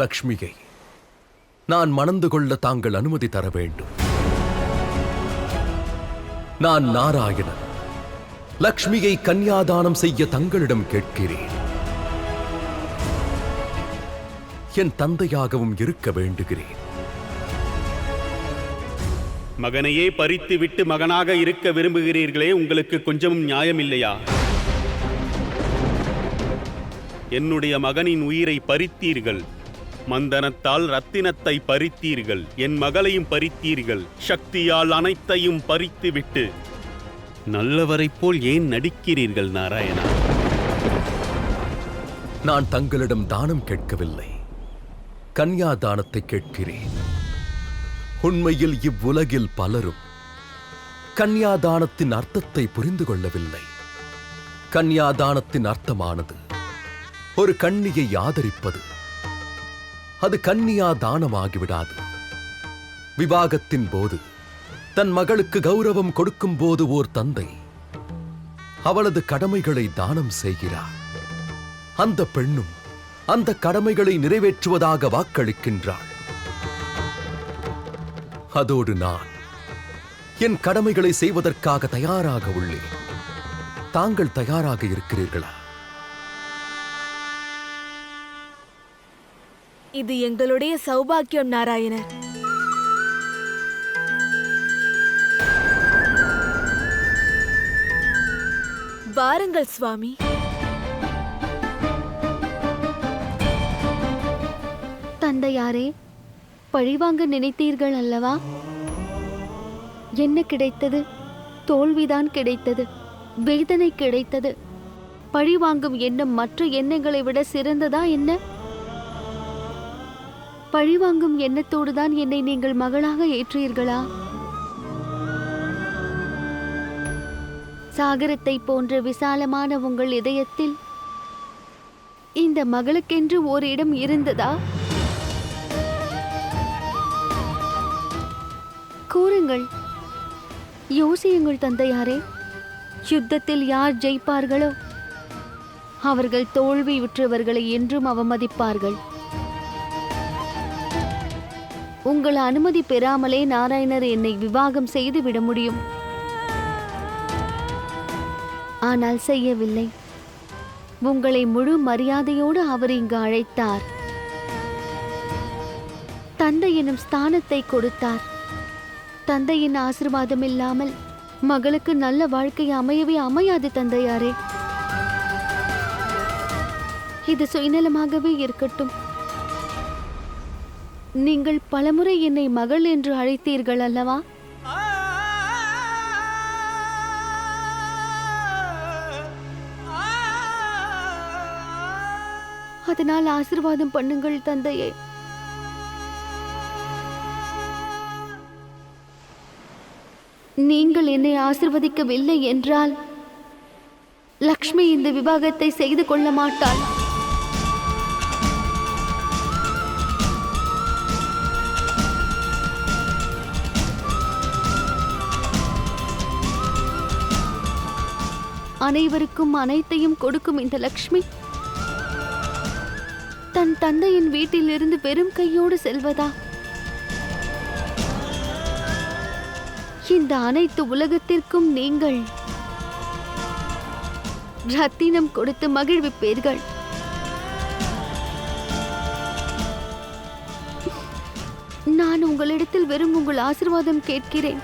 லக்ஷ்மியை நான் மணந்து கொள்ள தாங்கள் அனுமதி தர வேண்டும். நான் நாராயணன். லக்ஷ்மியை கன்யாதானம் செய்ய தங்களிடம் கேட்கிறேன். என் தந்தையாகவும் இருக்க வேண்டுகிறேன். மகனையே பறித்து விட்டு மகனாக இருக்க விரும்புகிறீர்களே, உங்களுக்கு கொஞ்சமும் நியாயம் இல்லையா? என்னுடைய மகனின் உயிரை பறித்தீர்கள், மந்தனத்தால் ரத்தினத்தை பறித்தீர்கள், என் மகளையும் பறித்தீர்கள். சக்தியால் அனைத்தையும் பறித்துவிட்டு நல்லவரைப் போல் ஏன் நடிக்கிறீர்கள் நாராயணா? நான் தங்களிடம் தானம் கேட்கவில்லை, கன்யாதானத்தை கேட்கிறேன். உண்மையில் இவ்வுலகில் பலரும் கன்யாதானத்தின் அர்த்தத்தை புரிந்து கொள்ளவில்லை. கன்யாதானத்தின் அர்த்தமானது ஒரு கன்னியை ஆதரிப்பது. அது கன்னியாதானமாகிவிடாது. விவாகத்தின் போது தன் மகளுக்கு கௌரவம் கொடுக்கும் போது ஓர் தந்தை அவளது கடமைகளை தானம் செய்கிறார். அந்த பெண்ணும் அந்த கடமைகளை நிறைவேற்றுவதாக வாக்களிக்கின்றாள். அதோடு நான் என் கடமைகளை செய்வதற்காக தயாராக உள்ளேன். தாங்கள் தயாராக இருக்கிறீர்களா? இது எங்களுடைய சௌபாக்கியம் நாராயணர். வாருங்கள் சுவாமி. தந்தையாரே, பழிவாங்க நினைத்தீர்கள் அல்லவா? என்ன கிடைத்தது? தோல்விதான் கிடைத்தது, வேதனை கிடைத்தது. பழிவாங்கும் எண்ணம் மற்ற எண்ணங்களை விட சிறந்ததா என்ன? பழிவாங்கும் எண்ணத்தோடுதான் என்னை நீங்கள் மகளாக ஏற்றீர்களா? சாகரத்தை போன்ற விசாலமான உங்கள் இதயத்தில் இந்த மகளுக்கென்று ஒரு இடம் இருந்ததா? கூறுங்கள், யோசியுங்கள் தந்தையாரே. யுத்தத்தில் யார் ஜெயிப்பார்களோ அவர்கள் தோல்வியுற்றவர்களை என்றும் அவமதிப்பார்கள். உங்கள் அனுமதி பெறாமலே நாராயணர் என்னை விவாகம் செய்து விட முடியும். ஆனால் செய்யவில்லை. உங்களை முழு மரியாதையோடு அவர் இங்கு அழைத்தார். தந்தை எனும் ஸ்தானத்தை கொடுத்தார். தந்தையின் ஆசீர்வாதம் இல்லாமல் மகளுக்கு நல்ல வாழ்க்கை அமையவே அமையாது தந்தையாரே. இது சுயநலமாகவே இருக்கட்டும். நீங்கள் பலமுறை என்னை மகள் என்று அழைத்தீர்கள் அல்லவா? அதனால் ஆசீர்வாதம் பண்ணுங்கள் தந்தையே. நீங்கள் என்னை ஆசீர்வதிக்கவில்லை என்றால் லக்ஷ்மி இந்த விவாகத்தை செய்து கொள்ள மாட்டாள். அனைவருக்கும் அனைத்தையும் கொடுக்கும் இந்த லக்ஷ்மி தன் தந்தையின் வீட்டிலிருந்து வெறும் கையோடு செல்வதா? இந்த அனைத்து உலகத்திற்கும் நீங்கள் ரத்தினம் கொடுத்து மகிழ்விப்பீர்கள். நான் உங்களிடத்தில் வெறும் உங்கள் ஆசீர்வாதம் கேட்கிறேன்.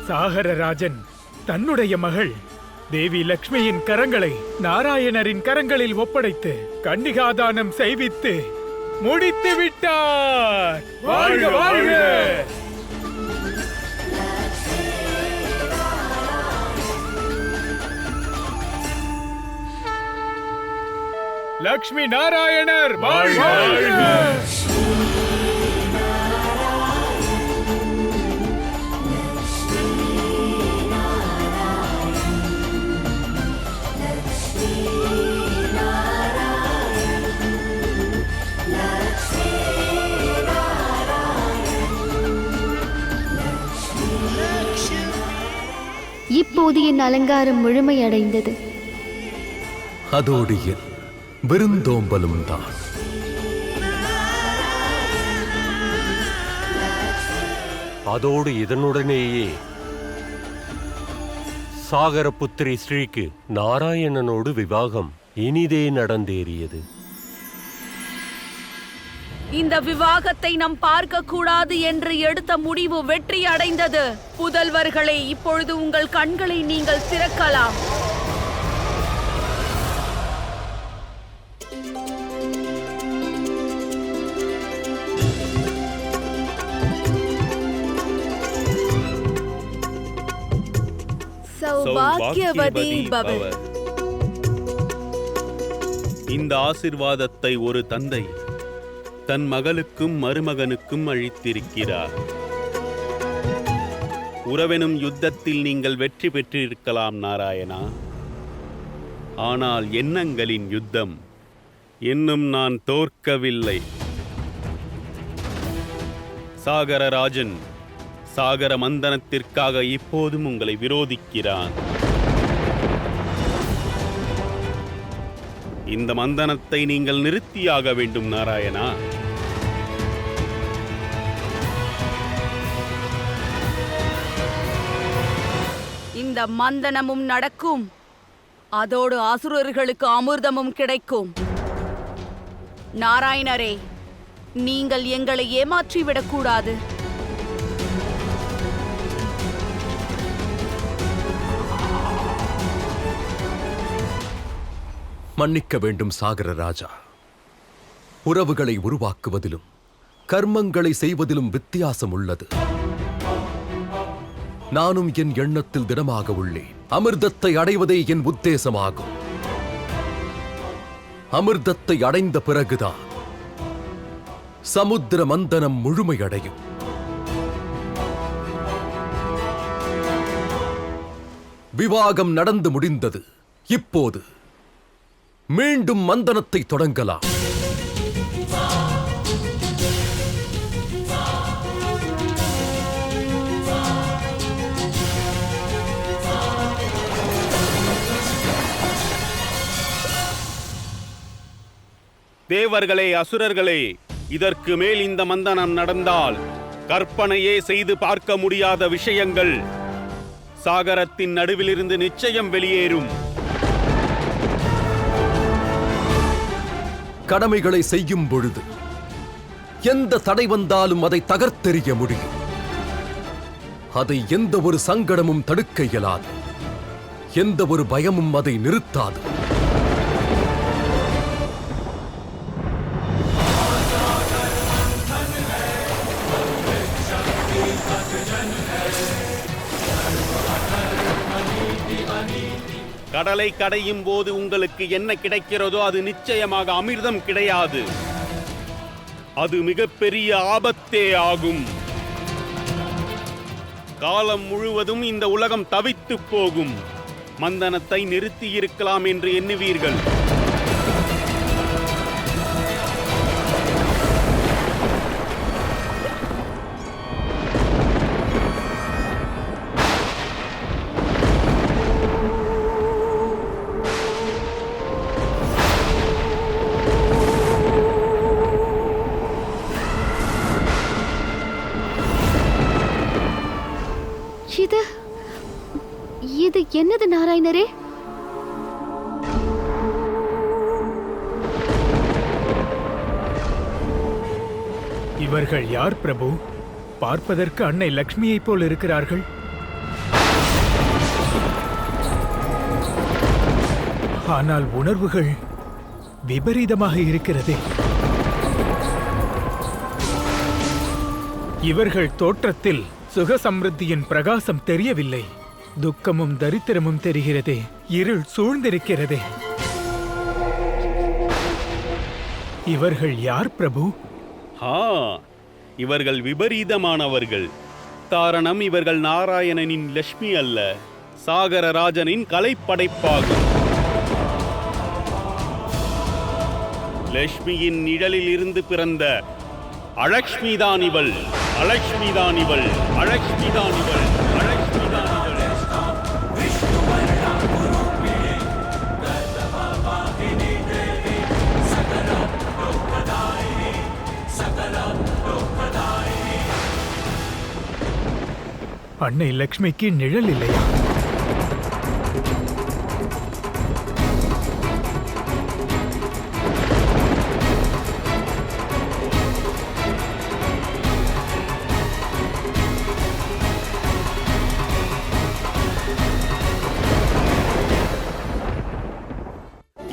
சாகரராஜன் தன்னுடைய மகள் தேவி லக்ஷ்மியின் கரங்களை நாராயணரின் கரங்களில் ஒப்படைத்து கன்னிகாதானம் செய்வித்து முடித்து விட்டார். வாழ்க வாழ்க! லக்ஷ்மி நாராயணர் வாழ்க! இப்போது என் அலங்காரம் முழுமையடைந்தது. அதோடு என் விருந்தோம்பலும் தான். அதோடு இதனுடனேயே சாகரபுத்திரி ஸ்ரீக்கு நாராயணனோடு விவாகம் இனிதே நடந்தேறியது. இந்த விவாகத்தை நாம் பார்க்க கூடாது என்று எடுத்த முடிவு வெற்றி அடைந்தது. புதல்வர்களே, இப்பொழுது உங்கள் கண்களை நீங்கள் திறக்கலாம். சௌபாக்கியவதி பவ. இந்த ஆசிர்வாதத்தை ஒரு தந்தை தன் மகளுக்கும் மருமகனுக்கும் அளித்திருக்கிறார். உறவெனும் யுத்தத்தில் நீங்கள் வெற்றி பெற்றிருக்கலாம் நாராயணா. ஆனால் எண்ணங்களின் யுத்தம் இன்னும் நான் தோற்கவில்லை. சாகரராஜன் சாகர மந்தனத்திற்காக இப்போதும் உங்களை விரோதிக்கிறான். இந்த மந்தனத்தை நீங்கள் நிறுத்தியாக வேண்டும் நாராயணா. இந்த மந்தனமும் நடக்கும், அதோடு அசுரர்களுக்கு அமிர்தமும் கிடைக்கும். நாராயணரே, நீங்கள் எங்களை ஏமாற்றிவிடக் கூடாது. மன்னிக்க வேண்டும் சாகர ராஜா. உறவுகளை உருவாக்குவதிலும் கர்மங்களை செய்வதிலும் வித்தியாசம் உள்ளது. நானும் என் எண்ணத்தில் திடமாக உள்ளேன். அமிர்தத்தை அடைவதே என் உத்தேசமாகும். அமிர்தத்தை அடைந்த பிறகுதான் சமுத்திர மந்தனம் முழுமையடையும். விவாகம் நடந்து முடிந்தது. இப்போது மீண்டும் மந்தனத்தை தொடங்கலாம். தேவர்களே, அசுரர்களே, இதற்கு மேல் இந்த மந்தனம் நடந்தால் கற்பனையே செய்து பார்க்க முடியாத விஷயங்கள் சாகரத்தின் நடுவிலிருந்து நிச்சயம் வெளியேறும். கடமைகளை செய்யும் பொழுது எந்த தடை வந்தாலும் அதை தகர்த்தெறிய முடியும். அதை எந்த ஒரு சங்கடமும் தடுக்க இயலாது. எந்த ஒரு பயமும் அதை நிறுத்தாது. கடலை கடையும் போது உங்களுக்கு என்ன கிடைக்கிறதோ அது நிச்சயமாக அமிர்தம் கிடையாது. அது மிகப்பெரிய ஆபத்தே ஆகும். காலம் முழுவதும் இந்த உலகம் தவித்து போகும். மந்தனத்தை நிறுத்தி இருக்கலாம் என்று எண்ணுவீர்கள். இது என்னது நாராயணரே? இவர்கள் யார் பிரபு? பார்ப்பதற்கு அன்னை லக்ஷ்மியைப் போல் இருக்கிறார்கள். ஆனால் உணர்வுகள் விபரீதமாக இருக்கிறதே. இவர்கள் தோற்றத்தில் சுக சம்ருத்தியின் பிரகாசம் தெரியவில்லை. துக்கமும் தரித்திரமும் தெரிகிறதே. இருள் சூழ்ந்திருக்கிறதே. இவர்கள் யார் பிரபு? இவர்கள் விபரீதமானவர்கள். காரணம், இவர்கள் நாராயணனின் லட்சுமி அல்ல, சாகரராஜனின் கலைப்படைப்பாகும். லட்சுமியின் நிழலில் இருந்து பிறந்த அலக்ஷ்மிதான் இவள். அலக்ஷ்மிதான் இவள். அலக்ஷ்மிதான் இவள். அலக்ஷ்மிதான் இவள். அன்னை லக்ஷ்மிக்கு நிழல் இல்லையா?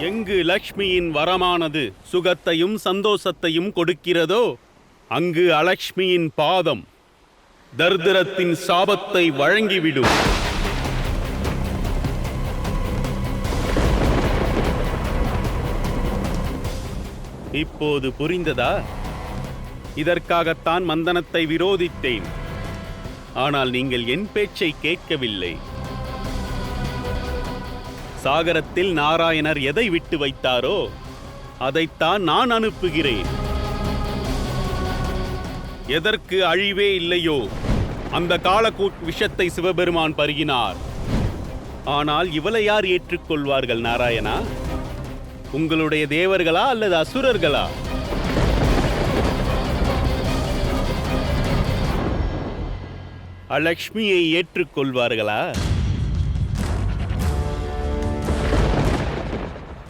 எங்கு லக்ஷ்மியின் வரமானது சுகத்தையும் சந்தோஷத்தையும் கொடுக்கிறதோ, அங்கு அலக்ஷ்மியின் பாதம் தரித்திரத்தின் சாபத்தை வழங்கிவிடும். இப்போது புரிந்ததா? இதற்காகத்தான் மந்தனத்தை விரோதித்தேன். ஆனால் நீங்கள் என் பேச்சை கேட்கவில்லை. சாகரத்தில் நாராயணர் எதை விட்டு வைத்தாரோ அதைத்தான் நான் அனுப்புகிறேன். எதற்கு அழிவே இல்லையோ அந்த காலக்கூட் விஷத்தை சிவபெருமான் பருகினார். ஆனால் இவளை யார் ஏற்றுக்கொள்வார்கள் நாராயணா? உங்களுடைய தேவர்களா அல்லது அசுரர்களா? அலக்ஷ்மியை ஏற்றுக்கொள்வார்களா?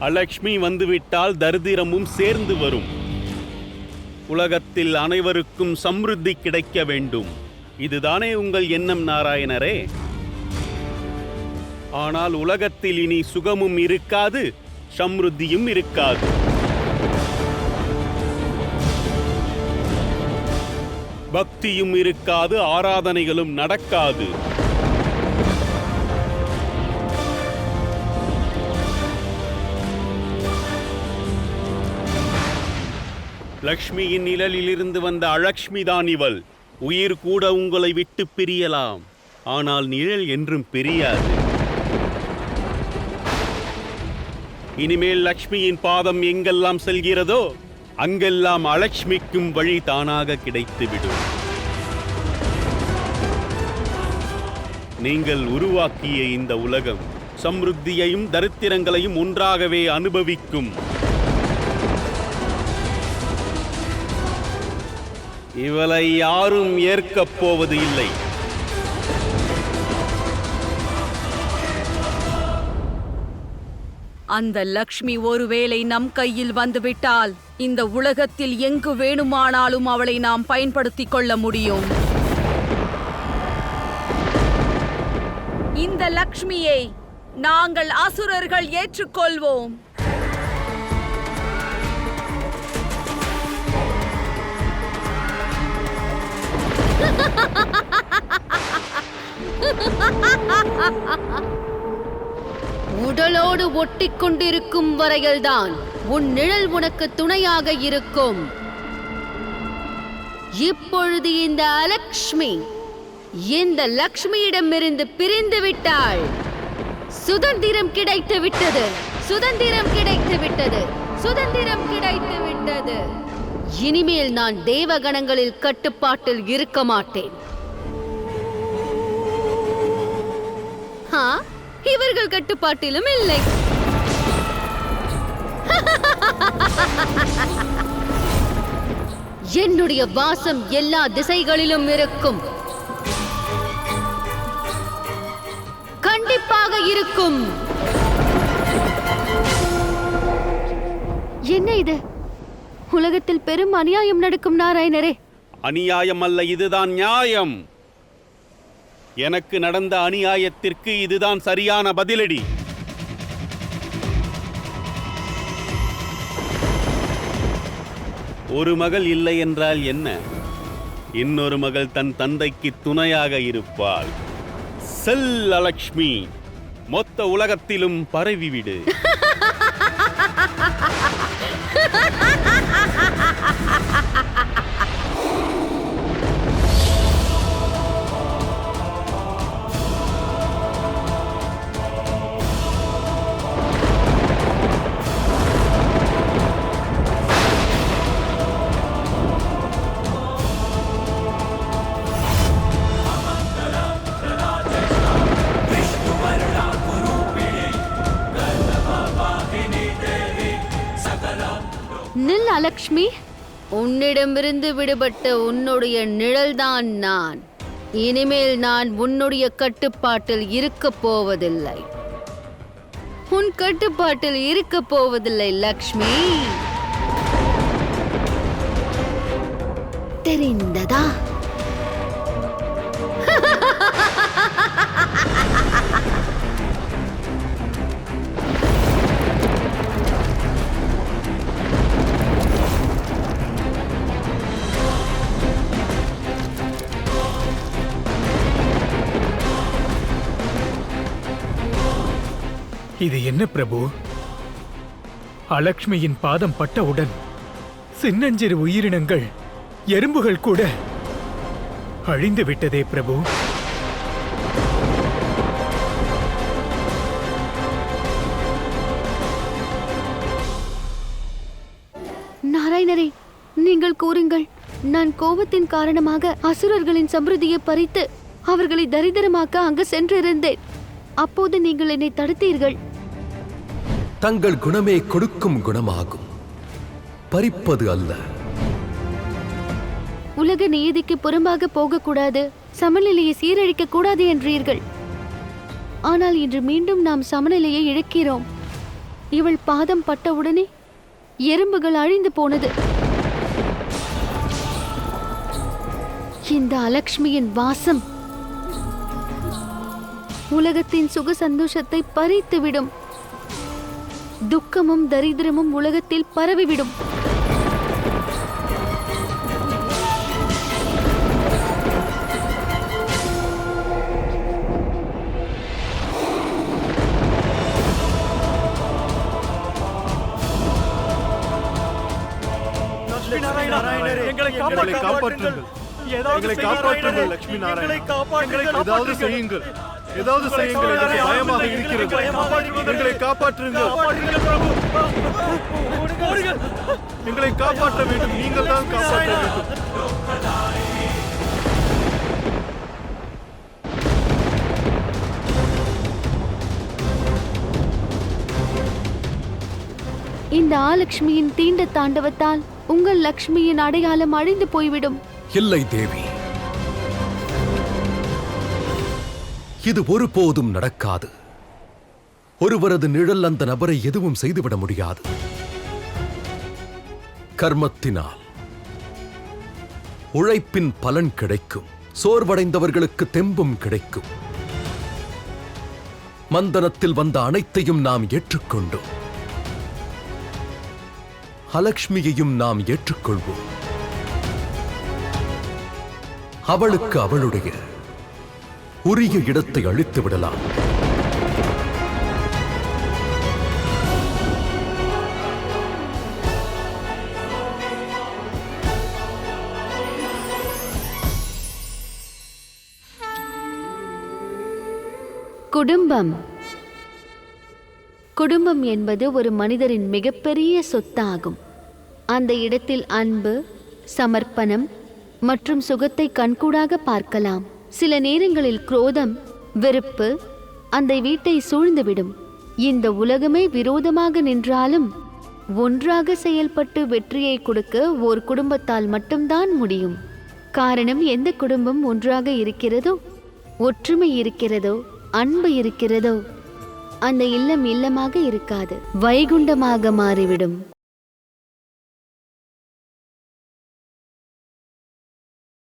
அலக்ஷ்மி வந்துவிட்டால் தரித்திரமும் சேர்ந்து வரும். உலகத்தில் அனைவருக்கும் சம்ருத்தி கிடைக்க வேண்டும். இதுதானே உங்கள் எண்ணம் நாராயணரே? ஆனால் உலகத்தில் இனி சுகமும் இருக்காது, சம்ருத்தியும் இருக்காது. பக்தியும் இருக்காது, ஆராதனைகளும் நடக்காது. லக்ஷ்மியின் நிழலிலிருந்து வந்த அலக்ஷ்மிதான் இவள். உயிர் கூட உங்களை விட்டு பிரியலாம், ஆனால் நிழல் என்றும் பிரியாது. இனிமேல் லக்ஷ்மியின் பாதம் எங்கெல்லாம் செல்கிறதோ அங்கெல்லாம் அலக்ஷ்மிக்கும் வழி தானாக கிடைத்துவிடும். நீங்கள் உருவாக்கிய இந்த உலகம் சம்ருத்தியையும் தரித்திரங்களையும் ஒன்றாகவே அனுபவிக்கும். இவளை யாரும் ஏற்கப் போவது இல்லை. அந்த லக்ஷ்மி ஒருவேளை நம் கையில் வந்துவிட்டால் இந்த உலகத்தில் எங்கு வேணுமானாலும் அவளை நாம் பயன்படுத்திக் கொள்ள முடியும். இந்த லக்ஷ்மியை நாங்கள் அசுரர்கள் ஏற்றுக்கொள்வோம். உடலோடு ஒட்டிக் கொண்டிருக்கும் வரையில்தான் உன் நிழல் உனக்கு துணையாக இருக்கும். இப்பொழுது இந்த அலக்ஷ்மி இந்த லக்ஷ்மியிடமிருந்து பிரிந்து விட்டாள். சுதந்திரம் கிடைத்து விட்டது. சுதந்திரம் கிடைத்து விட்டது. சுதந்திரம் கிடைத்து விட்டது. இனிமேல் நான் தேவகணங்களில் கட்டுப்பாட்டில் இருக்க மாட்டேன். இவர்கள் கட்டுப்பாட்டிலும் இல்லை. என்னுடைய வாசம் எல்லா திசைகளிலும் இருக்கும். கண்டிப்பாக இருக்கும். என்ன இது? உலகத்தில் பெரும் அநியாயம் நடக்கும் நாராயணரே. அநியாயம் அல்ல, இதுதான் நியாயம். எனக்கு நடந்த அநியாயத்திற்கு இதுதான் சரியான பதிலடி. ஒரு மகள் இல்லை என்றால் என்ன? இன்னொரு மகள் தன் தந்தைக்கு துணையாக இருப்பாள். செல் அலக்ஷ்மி, மொத்த உலகத்திலும் பரவிவிடு. நில் அலக்ஷ்மி, உன்னிடமிருந்து விடுபட்ட உன்னுடைய நிழல்தான் நான். இனிமேல் நான் உன்னுடைய கட்டுப்பாட்டில் இருக்கப் போவதில்லை. உன் கட்டுப்பாட்டில் இருக்கப் போவதில்லை லக்ஷ்மி. தெரிந்ததா? இது என்ன பிரபு? அலக்ஷ்மியின் பாதம் பட்டவுடன் சின்னஞ்சிறு உயிரினங்கள், எறும்புகள் கூட அழிந்து விட்டதே பிரபு. நாராயணரே, நீங்கள் கூறுங்கள். நான் கோபத்தின் காரணமாக அசுரர்களின் சம்பிரதியை பறித்து அவர்களை தரித்திரமாக்க அங்கு சென்றிருந்தேன். அப்போது நீங்கள் என்னை தடுத்தீர்கள். தங்கள் குணமே கொடுக்கும் குணமாகும், பறிப்பது அல்ல. உலக நீதிக்கு புறம்பாக போகக்கூடாது, சமநிலையை சீரழிக்க கூடாது என்றீர்கள். ஆனால் இன்று மீண்டும் நாம் சமநிலையை இழக்கிறோம். இவள் பாதம் பட்டவுடனே எறும்புகள் அழிந்து போனது. இந்த அலக்ஷ்மியின் வாசம் உலகத்தின் சுக சந்தோஷத்தை பறித்துவிடும். துக்கமும் தரித்திரமும் உலகத்தில் பரவிவிடும். எங்களை காப்பாற்றுங்கள். எங்களை காப்பாற்றுங்கள் லட்சுமி நாராயணா. ஏதாவது செய்யுங்கள், ஏதாவது செய்யுங்கள். எனக்கு பயமாக இருக்கிறது. எங்களை காப்பாற்றுங்கள். எங்களை காப்பாற்ற வேண்டும். நீங்கள் தான் காப்பாற்ற வேண்டும். இந்த ஆலக்ஷ்மியின் தீண்ட தாண்டவத்தால் உங்கள் லக்ஷ்மியின் அடையாளம் அழிந்து போய்விடும். இல்லை தேவி, இது ஒருபோதும் நடக்காது. ஒருவரது நிழல் அந்த நபரை எதுவும் செய்துவிட முடியாது. கர்மத்தினால் உழைப்பின் பலன் கிடைக்கும். சோர்வடைந்தவர்களுக்கு தெம்பும் கிடைக்கும். மந்தனத்தில் வந்த அனைத்தையும் நாம் ஏற்றுக்கொண்டோம். அலக்ஷ்மியையும் நாம் ஏற்றுக்கொள்வோம். அவளுக்கு அவளுடைய உரிய இடத்தை அளித்து விடலாம். குடும்பம். குடும்பம் என்பது ஒரு மனிதரின் மிகப்பெரிய சொத்தாகும். அந்த இடத்தில் அன்பு, சமர்ப்பணம் மற்றும் சுகத்தை கண்கூடாக பார்க்கலாம். சில நேரங்களில் குரோதம், வெறுப்பு அந்த வீட்டை சூழ்ந்துவிடும். இந்த உலகமே விரோதமாக நின்றாலும் ஒன்றாக செயல்பட்டு வெற்றியை கொடுக்க ஒரு குடும்பத்தால் மட்டும்தான் முடியும். காரணம், எந்த குடும்பம் ஒன்றாக இருக்கிறதோ, ஒற்றுமை இருக்கிறதோ, அன்பு இருக்கிறதோ, அந்த இல்லம் இல்லமாக இருக்காது, வைகுண்டமாக மாறிவிடும்.